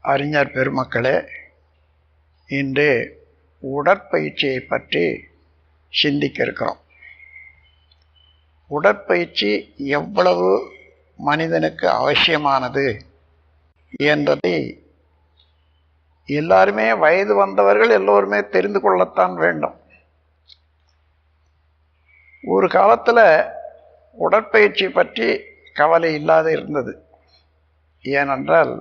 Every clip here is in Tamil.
அறிஞர் பெருமக்களே, இன்று உடற்பயிற்சியை பற்றி சிந்திக்க இருக்கிறோம். உடற்பயிற்சி எவ்வளவு மனிதனுக்கு அவசியமானது என்பதை எல்லாருமே, வயது வந்தவர்கள் எல்லோருமே தெரிந்து கொள்ளத்தான் வேண்டும். ஒரு காலத்தில் உடற்பயிற்சி பற்றி கவலை இல்லாத இருந்தது. ஏனென்றால்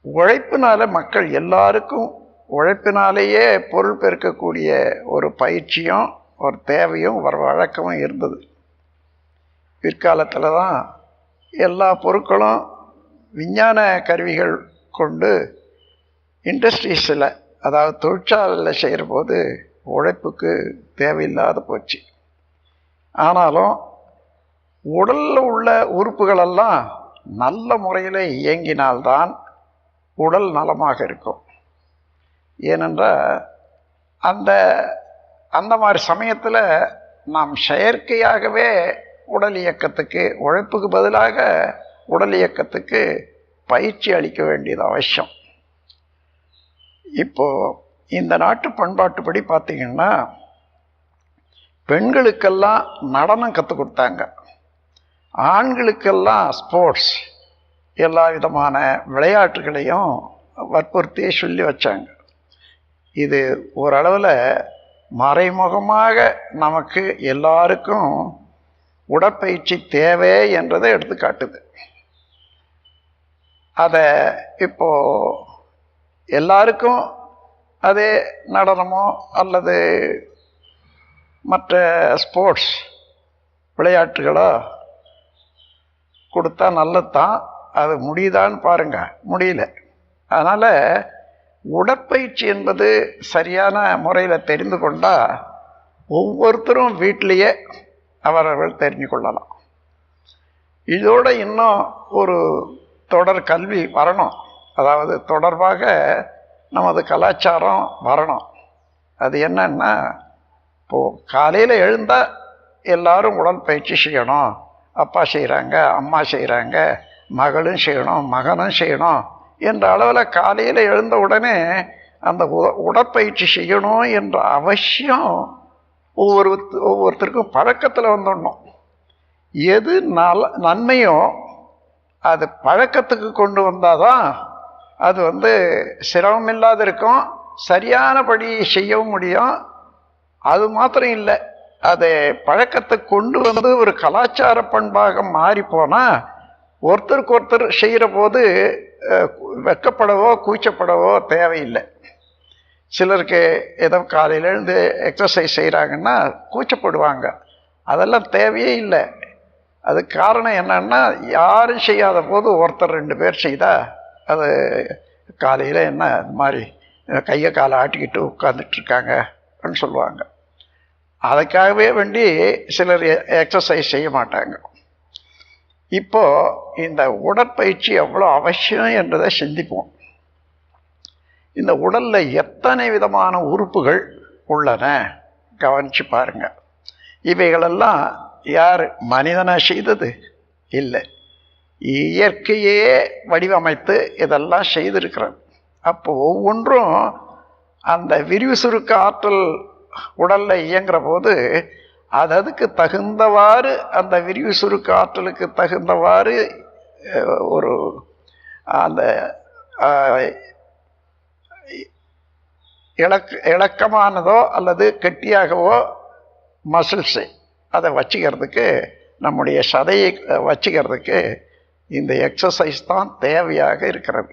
உழைப்பினால மக்கள் எல்லாருக்கும் உழைப்பினாலேயே பொருள் பெருக்கக்கூடிய ஒரு பயிற்சியும் ஒரு தேவையும் ஒரு வழக்கமும் இருந்தது. பிற்காலத்தில் தான் எல்லா பொருட்களும் விஞ்ஞான கருவிகள் கொண்டு இண்டஸ்ட்ரீஸில், அதாவது தொழிற்சாலையில் செய்கிற போது உழைப்புக்கு தேவையில்லாத போச்சு. ஆனாலும் உடலில் உள்ள உறுப்புகளெல்லாம் நல்ல முறையில் இயங்கினால்தான் உடல் நலமாக இருக்கும். ஏனென்றால் அந்த மாதிரி சமயத்தில் நாம் செயற்கையாகவே உடல் இயக்கத்துக்கு, உழைப்புக்கு பதிலாக உடல் இயக்கத்துக்கு பயிற்சி அளிக்க வேண்டியது அவசியம். இப்போது இந்த நாட்டு பண்பாட்டுப்படி பார்த்திங்கன்னா, பெண்களுக்கெல்லாம் நடனம் கற்றுக் கொடுத்தாங்க, ஆண்களுக்கெல்லாம் ஸ்போர்ட்ஸ், எல்லா விதமான விளையாட்டுகளையும் வற்புறுத்தி சொல்லி வச்சாங்க. இது ஓரளவில் மறைமுகமாக நமக்கு எல்லாருக்கும் உடற்பயிற்சி தேவை என்றதை எடுத்து காட்டுது. அதை இப்போது எல்லாருக்கும் அதே நடனமோ அல்லது மற்ற ஸ்போர்ட்ஸ் விளையாட்டுகளோ கொடுத்தா நல்லது தான். அது முடியுதான்னு பாருங்கள், முடியல. அதனால் உடற்பயிற்சி என்பது சரியான முறையில் தெரிந்து கொண்டால் ஒவ்வொருத்தரும் வீட்டிலையே அவரவர்கள் தெரிஞ்சு கொள்ளலாம். இதோடு இன்னும் ஒரு தொடர் கல்வி வரணும், அதாவது தொடர்பாக நமது கலாச்சாரம் வரணும். அது என்னன்னா, இப்போது காலையில் எழுந்தால் எல்லோரும் உடற்பயிற்சி செய்யணும். அப்பா செய்கிறாங்க, அம்மா செய்கிறாங்க, மகளும் செய்யணும், மகனும் செய்யணும் என்ற அளவில் காலையில் எழுந்த உடனே அந்த உடற்பயிற்சி செய்யணும் என்ற அவசியம் ஒவ்வொருத்தருக்கும் பழக்கத்தில் வந்துடணும். எது நன்மையோ அது பழக்கத்துக்கு கொண்டு வந்தால் தான் அது சிரமம் இல்லாத இருக்கும், சரியானபடி செய்யவும் முடியும். அது மாத்திரம் இல்லை, அதை பழக்கத்தை கொண்டு வந்து ஒரு கலாச்சார பண்பாக மாறி போனால் ஒருத்தருக்கு ஒருத்தர் செய்கிற போது வெட்கப்படவோ கூச்சப்படவோ தேவையில்லை. சிலருக்கு ஏதோ காலையிலேருந்து எக்ஸசைஸ் செய்கிறாங்கன்னா கூச்சப்படுவாங்க, அதெல்லாம் தேவையே இல்லை. அது காரணம் என்னன்னா, யாரும் செய்யாத போது ஒருத்தர் 2 பேர் செய்தால் அது காலையில் என்ன இது மாதிரி கையை காலை ஆட்டிக்கிட்டு உட்காந்துட்ருக்காங்க அப்படின்னு சொல்லுவாங்க. அதுக்காகவே வேண்டி சிலர் எக்ஸசைஸ் செய்ய மாட்டாங்க. இப்போது இந்த உடற்பயிற்சி எவ்வளோ அவசியம் என்றதை சிந்திப்போம். இந்த உடலில் எத்தனை விதமான உறுப்புகள் உள்ளன கவனித்து பாருங்கள். இவைகளெல்லாம் யார் மனிதனை செய்தது இல்லை, இயற்கையே வடிவமைத்து இதெல்லாம் செய்திருக்கிறது. அப்போ ஒவ்வொன்றும் அந்த விரிவு சுருக்க ஆற்றல் உடலில் இயங்குகிற போது அதுக்கு தகுந்தவாறு, அந்த விரிவு சுருக்க ஆற்றலுக்கு தகுந்தவாறு ஒரு அந்த இலக்கமானதோ அல்லது கெட்டியாகவோ மசில்ஸு அதை வச்சுக்கிறதுக்கு, நம்முடைய சதையை வச்சுக்கிறதுக்கு இந்த எக்ஸசைஸ் தான் தேவையாக இருக்கிறது.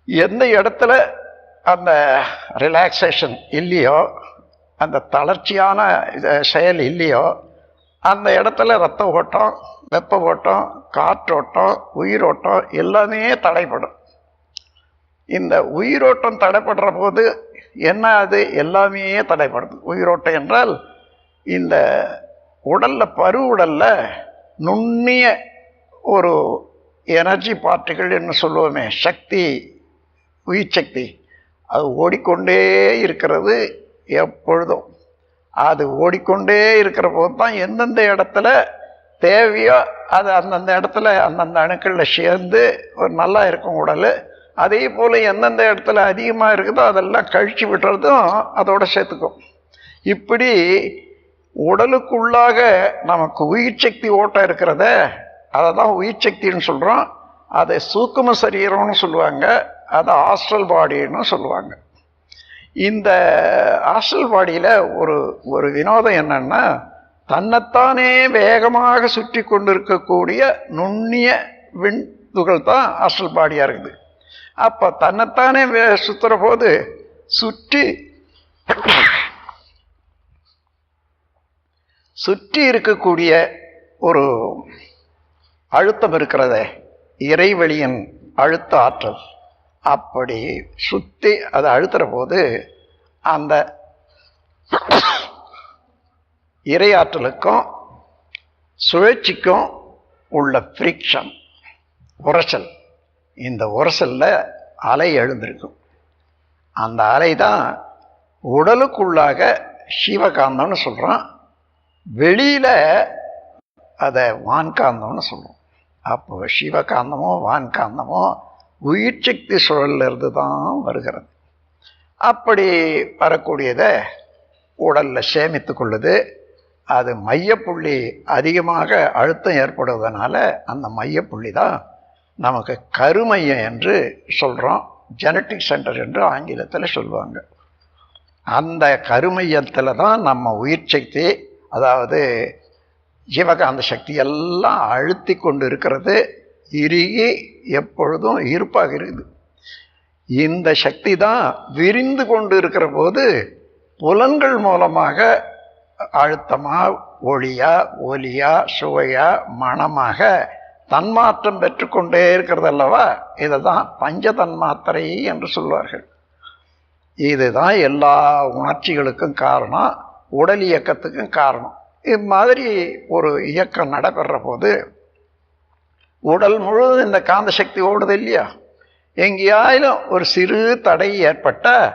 எந்த இடத்துல அந்த ரிலாக்ஸேஷன் இல்லையோ, அந்த தளர்ச்சியான செயல் இல்லையோ, அந்த இடத்துல இரத்த ஓட்டம், வெப்ப ஓட்டம், காற்றோட்டம், உயிரோட்டம் எல்லாமே தடைப்படும். இந்த உயிரோட்டம் தடைப்படுற போது என்ன, அது எல்லாமே தடைப்படுது. உயிரோட்டம் என்றால் இந்த உடலில், உடலில் நுண்ணிய ஒரு எனர்ஜி பார்ட்டிகள் என்று சொல்லுவோமே, சக்தி, உயிர் சக்தி, அது ஓடிக்கொண்டே இருக்கிறது எப்பொழுதும். அது ஓடிக்கொண்டே இருக்கிற போது தான் எந்தெந்த இடத்துல தேவையோ அது அந்தந்த இடத்துல அந்தந்த அணுக்களில் சேர்ந்து ஒரு நல்லா இருக்கும் உடல். அதே போல் எந்தெந்த இடத்துல அதிகமாக இருக்குதோ அதெல்லாம் கழிச்சு விடுறதும் அதோட சேர்த்துக்கும். இப்படி உடலுக்குள்ளாக நமக்கு உயிர் சக்தி ஓட்டம் இருக்கிறத அதை தான் உயிர் சக்தின்னு சொல்கிறோம். அதை சூக்கும சரீரம்னு சொல்லுவாங்க, அதை ஆஸ்ட்ரல் பாடின்னு சொல்லுவாங்க. இந்த ஆஸ்ட்ரல் பாடியில் ஒரு வினோதம் என்னன்னா, தன்னைத்தானே வேகமாக சுற்றி கொண்டு இருக்கக்கூடிய நுண்ணிய விண்துகள் தான் ஆஸ்ட்ரல் பாடியாக இருக்குது. அப்போ தன்னைத்தானே சுற்றுற போது சுற்றி இருக்கக்கூடிய ஒரு அழுத்தம் இருக்கிறத, இறைவெளியின் அழுத்த ஆற்றல், அப்படி சுற்றி அதை அழுத்துற போது அந்த இறை ஆற்றலுக்கும் சுழற்சிக்கும் உள்ள ஃப்ரிக்ஷன், உரசல், இந்த உரசலில் அலை எழுந்திருக்கும். அந்த அலை தான் உடலுக்குள்ளாக சிவகாந்தம்னு சொல்கிறோம், வெளியில் அதை வான்காந்தம்னு சொல்லுவோம். அப்போ சிவகாந்தமோ வான்காந்தமோ உயிர் சக்தி சுழலிருந்து தான் வருகிறது. அப்படி வரக்கூடியதை உடலில் சேமித்து கொள்ளுது. அது மையப்புள்ளி அதிகமாக அழுத்தம் ஏற்படுவதனால அந்த மையப்புள்ளி தான் நமக்கு கருமையம் என்று சொல்கிறோம், ஜெனட்டிக் சென்டர் என்று ஆங்கிலத்தில் சொல்லுவாங்க. அந்த கருமையத்தில் தான் நம்ம உயிர் சக்தி, அதாவது ஜீவகாந்த சக்தி எல்லாம் அழுத்தி கொண்டு இருக்கிறது, இறுகி எப்பொழுதும் இருப்பாக இருக்குது. இந்த சக்தி தான் விரிந்து கொண்டு இருக்கிற போது புலன்கள் மூலமாக அழுத்தமாக, ஒளியா, ஒலியா, சுவையா, மனமாக தன்மாற்றம் பெற்றுக்கொண்டே இருக்கிறது அல்லவா. இதை தான் பஞ்ச தன்மாத்திரை என்று சொல்வார்கள். இதுதான் எல்லா உணர்ச்சிகளுக்கும் காரணம், உடல் இயக்கத்துக்கும் காரணம். இது மாதிரி ஒரு இயக்கம் நடைபெற போது உடல் முழுவதும் இந்த காந்த சக்தி ஓடுது இல்லையா. எங்கேயாயிலும் ஒரு சிறு தடை ஏற்பட்டால்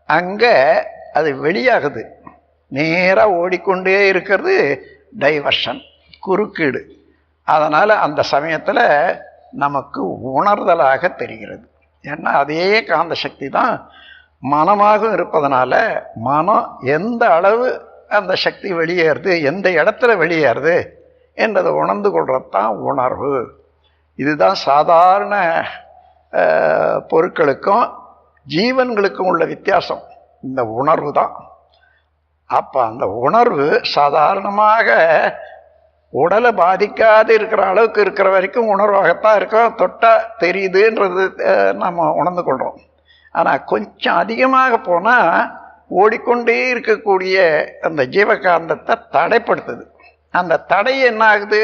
அங்கே அது வெளியாகுது. நேராக ஓடிக்கொண்டே இருக்கிறது டைவர்ஷன், குறுக்கீடு. அதனால் அந்த சமயத்தில் நமக்கு உணர்தலாக தெரிகிறது. ஏன்னா அதே காந்த சக்தி தான் மனமாக இருப்பதனால மனம் எந்த அளவு அந்த சக்தி வெளியேறுது, எந்த இடத்துல வெளியேறுது என்றதை உணர்ந்து கொள்வது தான் உணர்வு. இதுதான் சாதாரண பொருட்களுக்கும் ஜீவன்களுக்கும் உள்ள வித்தியாசம், இந்த உணர்வு தான். அப்போ அந்த உணர்வு சாதாரணமாக உடலை பாதிக்காது இருக்கிற அளவுக்கு இருக்கிற வரைக்கும் உணர்வாகத்தான் இருக்கும், தொட்டால் தெரியுதுன்றது நம்ம உணர்ந்து கொள்கிறோம். ஆனால் கொஞ்சம் அதிகமாக போனால் ஓடிக்கொண்டே இருக்கக்கூடிய அந்த ஜீவகாந்தத்தை தடைப்படுத்துது. அந்த தடை என்ன ஆகுது,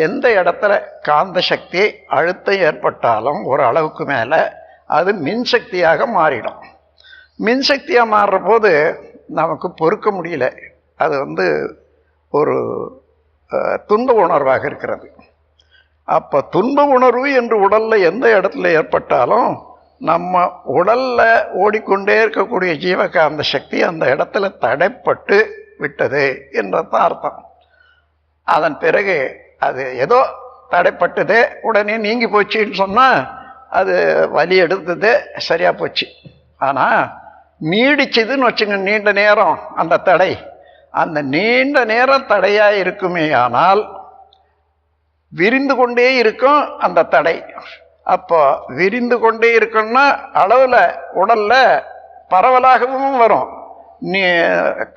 எந்த இடத்துல காந்த சக்தி அழுத்தம் ஏற்பட்டாலும் ஒரு அளவுக்கு மேலே அது மின்சக்தியாக மாறிடும். மின்சக்தியாக மாறுற போது நமக்கு பொறுக்க முடியல, அது ஒரு துன்ப உணர்வாக இருக்கிறது. அப்போ துன்ப உணர்வு என்று உடலில் எந்த இடத்துல ஏற்பட்டாலும் நம்ம உடலில் ஓடிக்கொண்டே இருக்கக்கூடிய ஜீவகாந்த சக்தி அந்த இடத்துல தடைப்பட்டு விட்டது என்றதான் அர்த்தம். அதன் பிறகு அது ஏதோ தடைப்பட்டது, உடனே நீங்கி போச்சுன்னு சொன்னால் அது வலி எடுத்தது, சரியாக போச்சு. ஆனால் நீடிச்சதுன்னு வச்சுங்க, நீண்ட நேரம் அந்த தடை, அந்த நீண்ட நேரம் தடையாக இருக்குமே ஆனால் விரிந்து கொண்டே இருக்கும் அந்த தடை. அப்போ விரிந்து கொண்டே இருக்குன்னா அளவில் உடலில் பரவலாகவும் வரும்,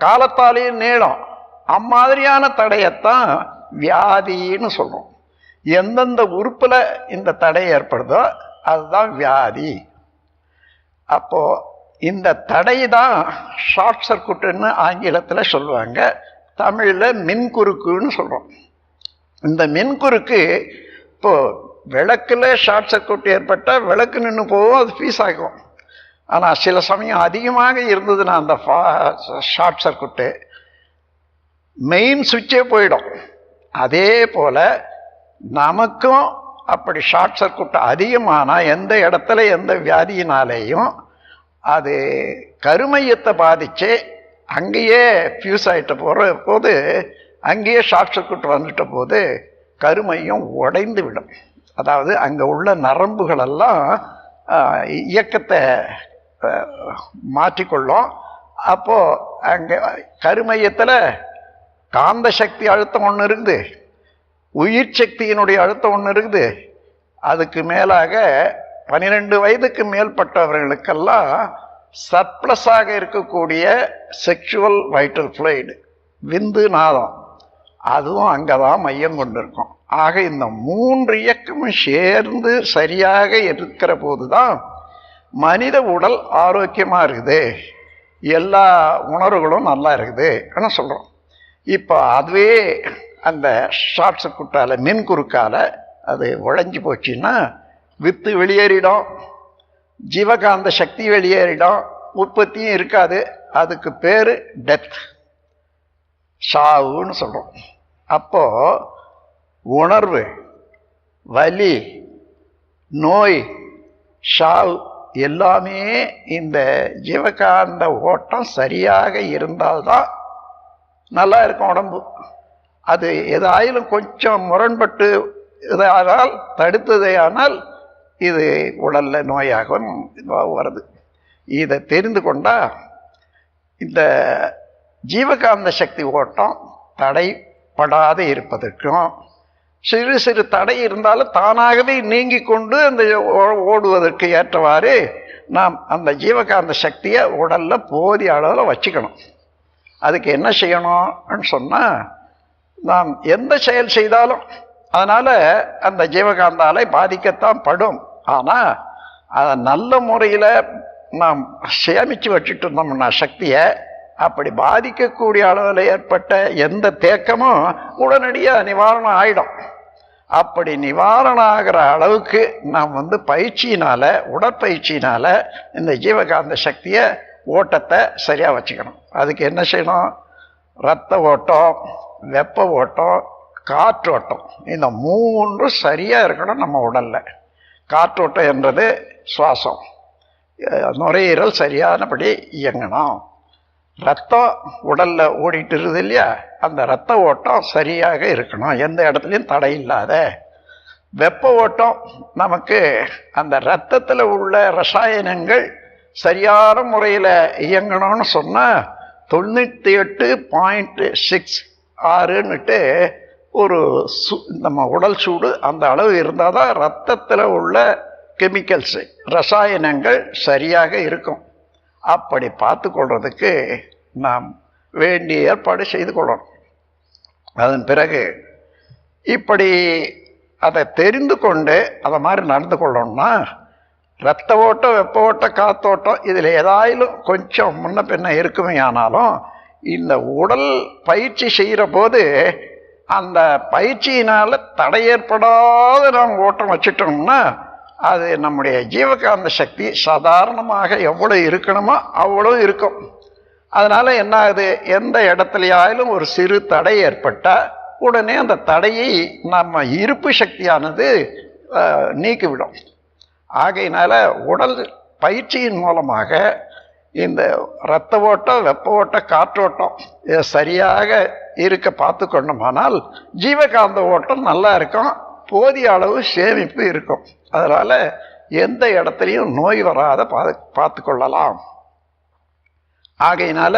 காலத்தாலேயும் நீளம். அம்மாதிரியான தடையத்தான் வியாதின்னு சொல்கிறோம். எந்தெந்த உறுப்பில் இந்த தடை ஏற்படுதோ அதுதான் வியாதி. அப்போது இந்த தடை தான் ஷார்ட் சர்க்யூட்டுன்னு ஆங்கிலத்தில் சொல்லுவாங்க, தமிழில் மின்குறுக்குன்னு சொல்கிறோம். இந்த மின்குறுக்கு இப்போது விளக்கில் ஷார்ட் சர்க்யூட் ஏற்பட்டால் விளக்கு நின்று போகும், அது ஃபீஸ் ஆகும். ஆனால் சில சமயம் அதிகமாக இருந்ததுன்னா அந்த ஷார்ட் சர்க்யூட்டு மெயின் சுவிட்சே போயிடும். அதே போல் நமக்கும் அப்படி ஷார்ட் சர்க்யூட் அதிகமானால் எந்த இடத்துல எந்த வியாதியினாலேயும் அது கருமையத்தை பாதித்து அங்கேயே ஃபியூஸ் ஆகிட்ட போது அங்கேயே ஷார்ட் சர்க்யூட் வந்துட்ட போது கருமையம் உடைந்து விடும். அதாவது அங்கே உள்ள நரம்புகளெல்லாம் இயக்கத்தை மாற்றிக்கொள்ளும். அப்போது அங்கே கருமையத்தில் காந்த சக்தி அழுத்தம் ஒன்று இருக்குது, உயிர் சக்தியினுடைய அழுத்தம் ஒன்று இருக்குது. அதுக்கு மேலாக 12 வயதுக்கு மேற்பட்டவர்களுக்கெல்லாம் சர்ப்ளஸாக இருக்கக்கூடிய செக்ஷுவல் வைட்டல் ஃப்ளூயிட், விந்து நாதம், அதுவும் அங்கே தான் மையம் கொண்டு இருக்கும். ஆக இந்த 3 இயக்கமும் சேர்ந்து சரியாக இருக்கிற போது தான் மனித உடல் ஆரோக்கியமாக இருக்குது, எல்லா உணர்வுகளும் நல்லா இருக்குது ஆனால் சொல்கிறோம். இப்போ அதுவே அந்த ஷார்ட் சர்க்யூட்டால் மின் குறுக்கால் அது உழைஞ்சி போச்சுன்னா வித்து வெளியேறிடும், ஜீவகாந்த சக்தி வெளியேறிடும், உற்பத்தியும் இருக்காது. அதுக்கு பேர் டெத், சாவுன்னு சொல்கிறோம். அப்போது உணர்வு, வலி, நோய், சாவு எல்லாமே இந்த ஜீவகாந்த ஓட்டம் சரியாக இருந்தால்தான் நல்லா இருக்கும் உடம்பு. அது எதாயிலும் கொஞ்சம் முரண்பட்டு இதானால் தடுத்ததே ஆனால் இது உடலில் நோயாகவும் வருது. இதை தெரிந்து கொண்டால் இந்த ஜீவகாந்த சக்தி ஓட்டம் தடைப்படாது இருப்பதற்கும், சிறு சிறு தடை இருந்தாலும் தானாகவே நீங்கி கொண்டு அந்த ஓடுவதற்கு ஏற்றவாறு நாம் அந்த ஜீவகாந்த சக்தியை உடலில் போதிய அளவில் வச்சுக்கணும். அதுக்கு என்ன செய்யணும்னு சொன்னால், நாம் எந்த செயல் செய்தாலும் அதனால் அந்த ஜீவகாந்த அலை பாதிக்கத்தான் படும். ஆனால் அதை நல்ல முறையில் நாம் சேமித்து வச்சுட்டு இருந்தோம்னா சக்தியை, அப்படி பாதிக்கக்கூடிய அளவில் ஏற்பட்ட எந்த தேக்கமும் உடனடியாக நிவாரணம் ஆகிடும். அப்படி நிவாரணம் ஆகிற அளவுக்கு நாம் பயிற்சியினால், உடற்பயிற்சியினால் இந்த ஜீவகாந்த சக்தியை ஓட்டத்தை சரியாக வச்சுக்கணும். அதுக்கு என்ன செய்யணும்? இரத்த ஓட்டம், வெப்ப ஓட்டம், காற்றோட்டம், இந்த 3 சரியாக இருக்கணும் நம்ம உடலில். காற்றோட்டம் என்றது சுவாசம், நுரையீரல் சரியானபடி இயங்கணும். ரத்தம் உடலில் ஓடிட்டு இருக்குது இல்லையா, அந்த இரத்த ஓட்டம் சரியாக இருக்கணும், எந்த இடத்துலையும் தடை இல்லாத. வெப்ப ஓட்டம் நமக்கு அந்த இரத்தத்தில் உள்ள ரசாயனங்கள் சரியான முறையில் இயங்கணும்னு சொன்னால் 98.6 ஒரு நம்ம உடல் சூடு அந்த அளவு இருந்தால் தான் ரத்தத்தில் உள்ள கெமிக்கல்ஸு, ரசாயனங்கள் சரியாக இருக்கும். அப்படி பார்த்து கொள்றதுக்கு நாம் வேண்டிய ஏற்பாடு செய்து கொள்ளணும். அதன் பிறகு இப்படி அதை தெரிந்து கொண்டு அதை மாதிரி நடந்து கொள்ளணும்னா, இரத்த ஓட்டம், வெப்ப ஓட்டம், காத்தோட்டம் இதில் ஏதாயிலும் கொஞ்சம் முன்ன பின்ன இருக்குமே. ஆனாலும் இந்த உடல் பயிற்சி செய்கிற போது அந்த பயிற்சியினால் தடை ஏற்படாத நாம் ஓட்டம் வச்சுட்டோம்னா அது நம்முடைய ஜீவகாந்த சக்தி சாதாரணமாக எவ்வளோ இருக்கணுமோ அவ்வளோ இருக்கும். அதனால் என்ன ஆகுது, எந்த இடத்துலையாயிலும் ஒரு சிறு தடை ஏற்பட்டால் உடனே அந்த தடையை நம்ம இருப்பு சக்தியானது நீக்கிவிடும். ஆகையினால உடல் பயிற்சியின் மூலமாக இந்த இரத்த ஓட்டம், வெப்ப ஓட்டம், காற்றோட்டம் இதை சரியாக இருக்க பார்த்து கொண்டோமானால் ஜீவகாந்த ஓட்டம் நல்லா இருக்கும், போதிய அளவு சேமிப்பு இருக்கும். அதனால் எந்த இடத்துலையும் நோய் வராத பார்த்து கொள்ளலாம். ஆகையினால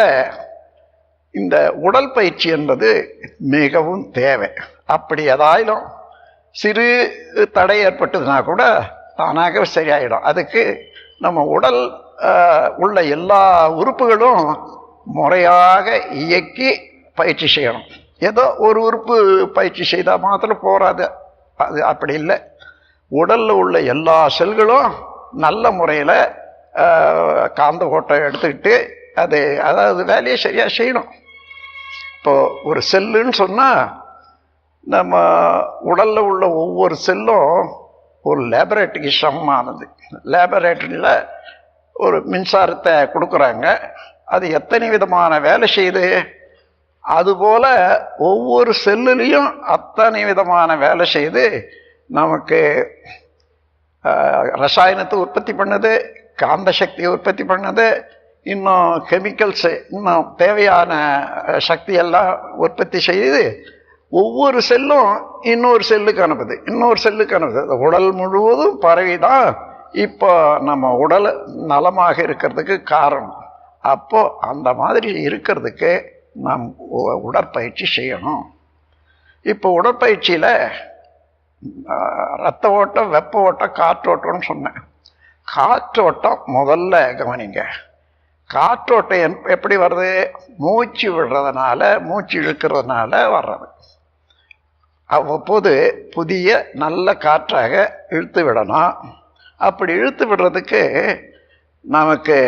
இந்த உடல் பயிற்சி என்பது மிகவும் தேவை. அப்படி ஏதாயிலும் சிறு தடை ஏற்பட்டதுன்னா கூட தானாக சரியாயிடும். அதுக்கு நம்ம உடல் உள்ள எல்லா உறுப்புகளும் முறையாக இயக்கி பயிற்சி செய்யணும். ஏதோ ஒரு உறுப்பு பயிற்சி செய்தால் மாத்திரம் போகாது, அது அப்படி இல்லை. உடலில் உள்ள எல்லா செல்களும் நல்ல முறையில் காந்த ஓட்டம் எடுத்துக்கிட்டு அதாவது வேலையை சரியாக செய்யணும். இப்போது ஒரு செல்லுன்னு சொன்னால் நம்ம உடலில் உள்ள ஒவ்வொரு செல்லும் ஒரு லேபரேட்டரிக்கு சமமானது. லேபரேட்டரியில் ஒரு மின்சாரத்தை கொடுக்குறாங்க, அது எத்தனை விதமான வேலை செய்யுது, அதுபோல் ஒவ்வொரு செல்லுலேயும் அத்தனை விதமான வேலை செய்து நமக்கு ரசாயனத்தை உற்பத்தி பண்ணுது, காந்த சக்தியை உற்பத்தி பண்ணுது, இன்னும் கெமிக்கல்ஸு, இன்னும் தேவையான சக்தியெல்லாம் உற்பத்தி செய்து ஒவ்வொரு செல்லும் இன்னொரு செல்லுக்கு அனுப்புது, இன்னொரு செல்லுக்கு அனுப்புது. உடல் முழுவதும் பரவி தான் இப்போ நம்ம உடல் நலமாக இருக்கிறதுக்கு காரணம். அப்போ அந்த மாதிரி இருக்கிறதுக்கு நாம் உடற்பயிற்சி செய்யணும். இப்போ உடற்பயிற்சியில் ரத்த ஓட்டம், வெப்ப ஓட்டம், காற்றோட்டம்னு சொன்னேன். காற்றோட்டம் முதல்ல கவனிங்க. காற்றோட்டம் எப்படி வருது? மூச்சு விடுறதுனால, மூச்சு இழுக்கிறதுனால வர்றது. அவ்வப்போது புதிய நல்ல காற்றாக இழுத்து விடணும். அப்படி இழுத்து விடுறதுக்கு நமக்கு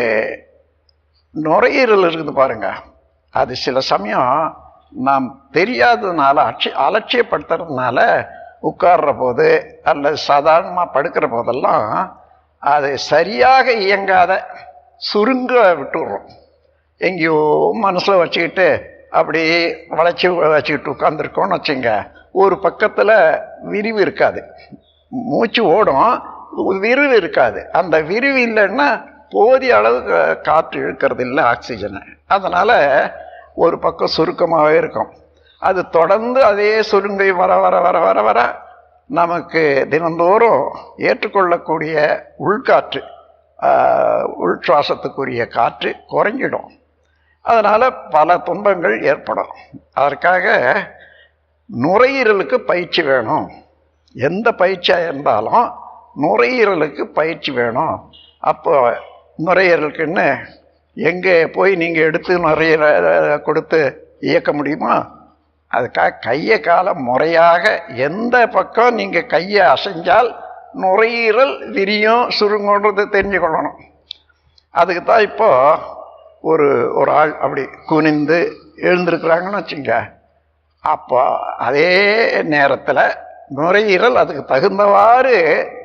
நுரையீரல் இருக்குது பாருங்க, அது சில சமயம் நாம் தெரியாததுனால, அலட்சியப்படுத்துறதுனால உட்கார்ற போது அல்லது சாதாரணமாக படுக்கிற போதெல்லாம் அது சரியாக இயங்காத சுருங்க விட்டுடுறோம். எங்கேயோ மனசில் வச்சுக்கிட்டு அப்படியே வளைச்சி வச்சுக்கிட்டு உட்காந்துருக்கோன்னு வச்சுங்க, ஒரு பக்கத்தில் விரிவு இருக்காது. மூச்சு ஓடும், விரிவு இருக்காது. அந்த விரிவு இல்லைன்னா போதிய அளவு காற்று இழுக்கிறது இல்லை, ஆக்சிஜனை. அதனால் ஒரு பக்கம் சுருக்கமாகவே இருக்கும். அது தொடர்ந்து அதே சுருங்கை வர வர வர வர வர நமக்கு தினந்தோறும் ஏற்றுக்கொள்ளக்கூடிய உள்காற்று, உள்சுவாசத்துக்குரிய காற்று குறைஞ்சிடும். அதனால் பல துன்பங்கள் ஏற்படும். அதற்காக நுரையீரலுக்கு பயிற்சி வேணும். எந்த பயிற்சியாக இருந்தாலும் நுரையீரலுக்கு பயிற்சி வேணும். அப்போ நுரையீரலுக்குன்னு எங்கே போய் நீங்கள் எடுத்து நுரையீரலை கொடுத்து இயக்க முடியுமா? அதுக்காக கையை காலை முறையாக எந்த பக்கம் நீங்கள் கையை அசைஞ்சால் நுரையீரல் விரியும் சுருங்குன்றது தெரிஞ்சுக்கொள்ளணும். அதுக்கு தான் இப்போ ஒரு ஆள் அப்படி குனிந்து எழுந்திருக்கிறாங்கன்னு வச்சுங்க, அப்போ அதே நேரத்தில் நுரையீரல் அதுக்கு தகுந்தவாறு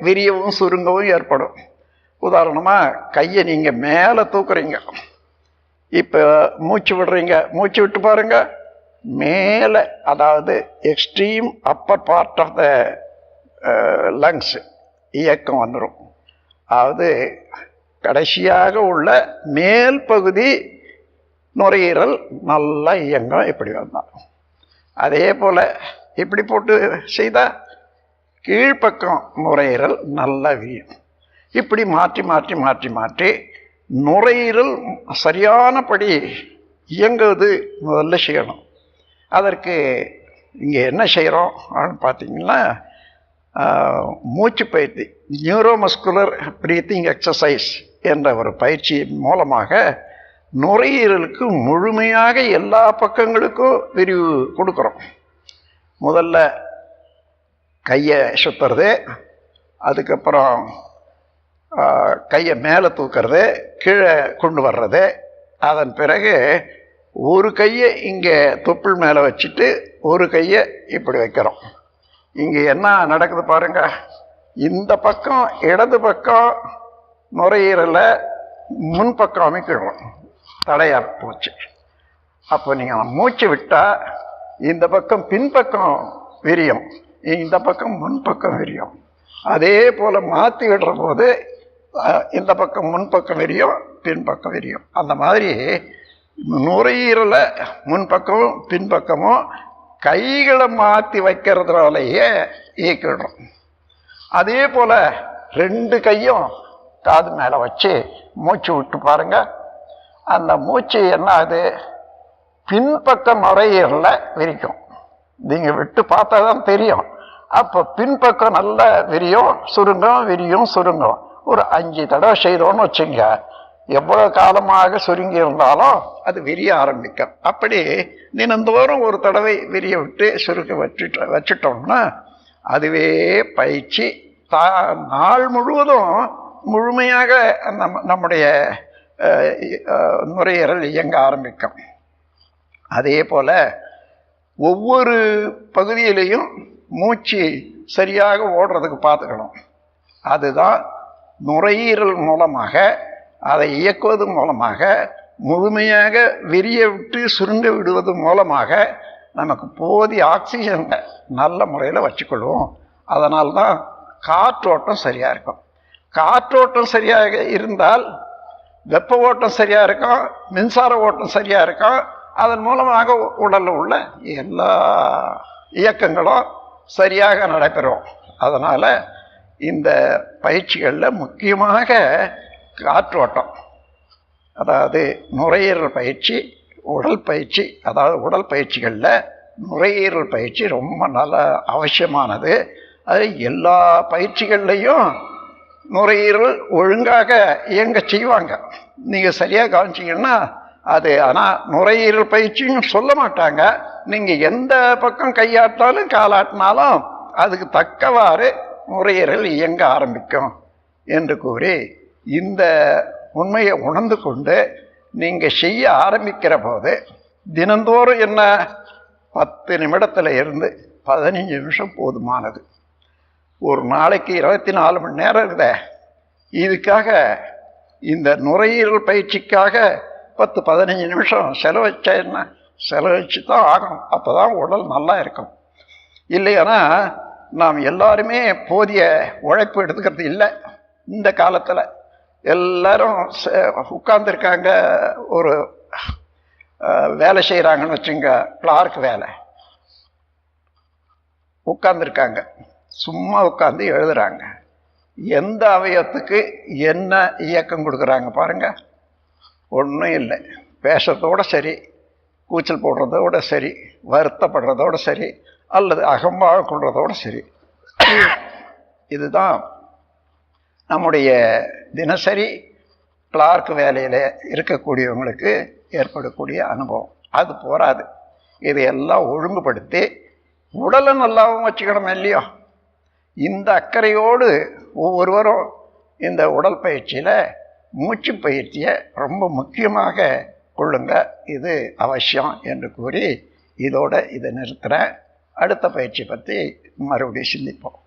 விரியவும் சுருங்கவும் ஏற்படும். உதாரணமாக கையை நீங்கள் மேலே தூக்குறீங்க, இப்போ மூச்சு விடுறீங்க, மூச்சு விட்டு பாருங்க, மேலே, அதாவது extreme upper part of the lungs இயக்கம் வந்துடும். அதாவது கடைசியாக உள்ள மேல் பகுதி நுரையீரல் நல்லா இயங்கும். இப்படி வந்தால் அதே போல் இப்படி போட்டு செய்தால் கீழ்ப்பக்கம் நுரையீரல் நல்லா விரியும். இப்படி மாற்றி மாற்றி மாற்றி மாற்றி நுரையீரல் சரியானபடி இயங்குவது முதல்ல செய்யணும். அதற்கு இங்கே என்ன செய்கிறோம் பார்த்தீங்கன்னா, மூச்சு பயிற்சி, நியூரோமஸ்குலர் ப்ரீத்திங் எக்ஸசைஸ் என்ற ஒரு பயிற்சி மூலமாக நுரையீரலுக்கு முழுமையாக எல்லா பக்கங்களுக்கும் விரிவு கொடுக்குறோம். முதல்ல கையை சுற்றுறது, அதுக்கப்புறம் கையை மேலே தூக்கிறது, கீழே கொண்டு வர்றது, அதன் பிறகு ஒரு கையை இங்கே தொப்புள் மேலே வச்சுட்டு ஒரு கையை இப்படி வைக்கிறோம். இங்கே என்ன நடக்குது பாருங்க, இந்த பக்கம் இடது பக்கம் நுரையீரலை முன்பக்கம் அமைக்கிடுறோம், தடையாக போச்சு. அப்போ நீங்கள் மூச்சு விட்டால் இந்த பக்கம் பின்பக்கம் விரியும், இந்த பக்கம் முன்பக்கம் விரியும். அதே போல் மாற்றி விடுற போது இந்த பக்கம் முன்பக்கம் விரியும், பின்பக்கம் விரியும். அந்த மாதிரி நுரையீரலை முன்பக்கமும் பின்பக்கமும் கைகளை மாற்றி வைக்கிறதுனாலேயே இயக்கிடுறோம். அதே போல் ரெண்டு கையும் காது மேலே வச்சு மூச்சு விட்டு பாருங்க, அந்த மூச்சு என்ன ஆகுது, பின்பக்கம் நுரையீரலில் விரிக்கும். நீங்கள் விட்டு பார்த்தா தான் தெரியும். அப்போ பின்பக்கம் நல்லா விரியும் சுருங்கும், விரியும் சுருங்கும். ஒரு 5 தடவை செய்தோன்னு வச்சுங்க, எவ்வளோ காலமாக சுருங்கி இருந்தாலும் அது விரிய ஆரம்பிக்கும். அப்படி தினந்தோறும் ஒரு தடவை விரிய விட்டு சுருக்க வச்சுட்டோம்னா அதுவே பயிற்சி நாள் முழுவதும் முழுமையாக நம்முடைய நுரையீரல் இயங்க ஆரம்பிக்கும். அதே போல் ஒவ்வொரு பகுதியிலையும் மூச்சு சரியாக ஓடுறதுக்கு பார்த்துக்கணும். அதுதான் நுரையீரல் மூலமாக அதை இயக்குவது மூலமாக முழுமையாக விரிய விட்டு சுருங்க விடுவது மூலமாக நமக்கு போதிய ஆக்சிஜனை நல்ல முறையில் வச்சுக்கொள்வோம். அதனால்தான் காற்றோட்டம் சரியாக இருக்கும். காற்றோட்டம் சரியாக இருந்தால் வெப்ப ஓட்டம் சரியாக இருக்கும், மின்சார ஓட்டம் சரியாக இருக்கும். அதன் மூலமாக உடலில் உள்ள எல்லா இயக்கங்களும் சரியாக நடைபெறும். அதனால் இந்த பயிற்சிகளில் முக்கியமாக காற்றோட்டம், அதாவது நுரையீரல் பயிற்சி, உடல் பயிற்சி, அதாவது உடல் பயிற்சிகளில் நுரையீரல் பயிற்சி ரொம்ப நல்ல அவசியமானது. அது எல்லா பயிற்சிகள்லையும் நுரையீரல் ஒழுங்காக இயங்க செய்வாங்க. நீங்கள் சரியாக கவனிச்சிங்கன்னா அது, ஆனால் நுரையீரல் பயிற்சியும் சொல்ல மாட்டாங்க. நீங்கள் எந்த பக்கம் கையாட்டினாலும் காலாட்டினாலும் அதுக்கு தக்கவாறு நுரையீரல் இயங்க ஆரம்பிக்கும் என்று கூறி, இந்த உண்மையை உணர்ந்து கொண்டு நீங்கள் செய்ய ஆரம்பிக்கிற போது தினந்தோறும் என்ன 10 நிமிடத்தில் இருந்து 15 நிமிஷம் போதுமானது. ஒரு நாளைக்கு 24 மணி நேரம் இருக்குத, இதுக்காக இந்த நுரையீரல் பயிற்சிக்காக 10-15 நிமிஷம் செலவச்சா என்ன, செலவழிச்சு தான் ஆகணும். அப்போ தான் உடல் நல்லா இருக்கும். இல்லையானா நாம் எல்லாருமே போதிய உழைப்பு எடுத்துக்கிறது இல்லை. இந்த காலத்தில் எல்லாரும் உட்கார்ந்துருக்காங்க, ஒரு வேலை செய்கிறாங்கன்னு வச்சுங்க, கிளார்க் வேலை, உட்கார்ந்துருக்காங்க, சும்மா உட்காந்து எழுதுறாங்க. எந்த அவயத்துக்கு என்ன இயக்கம் கொடுக்குறாங்க பாருங்க, ஒன்றும் இல்லை. பேசுறதோட சரி, கூச்சல் போடுறதோட சரி, வருத்தப்படுறதோட சரி, அல்லது அகம்பாக கொள்றதோட சரி. இதுதான் நம்முடைய தினசரி கிளார்க் வேலையில் இருக்கக்கூடியவங்களுக்கு ஏற்படக்கூடிய அனுபவம். அது போராது, இதையெல்லாம் ஒழுங்குபடுத்தி உடலை நல்லாவும் வச்சுக்கணும் இல்லையோ. இந்த அக்கறையோடு ஒவ்வொருவரும் இந்த உடல் பயிற்சியில் மூச்சு பயிற்சியை ரொம்ப முக்கியமாக கொள்ளுங்க, இது அவசியம் என்று கூறி இதோட இதை நிறுத்துகிறேன். அடுத்த பயிற்சி பற்றி மறுபடியும் சிந்திப்போம்.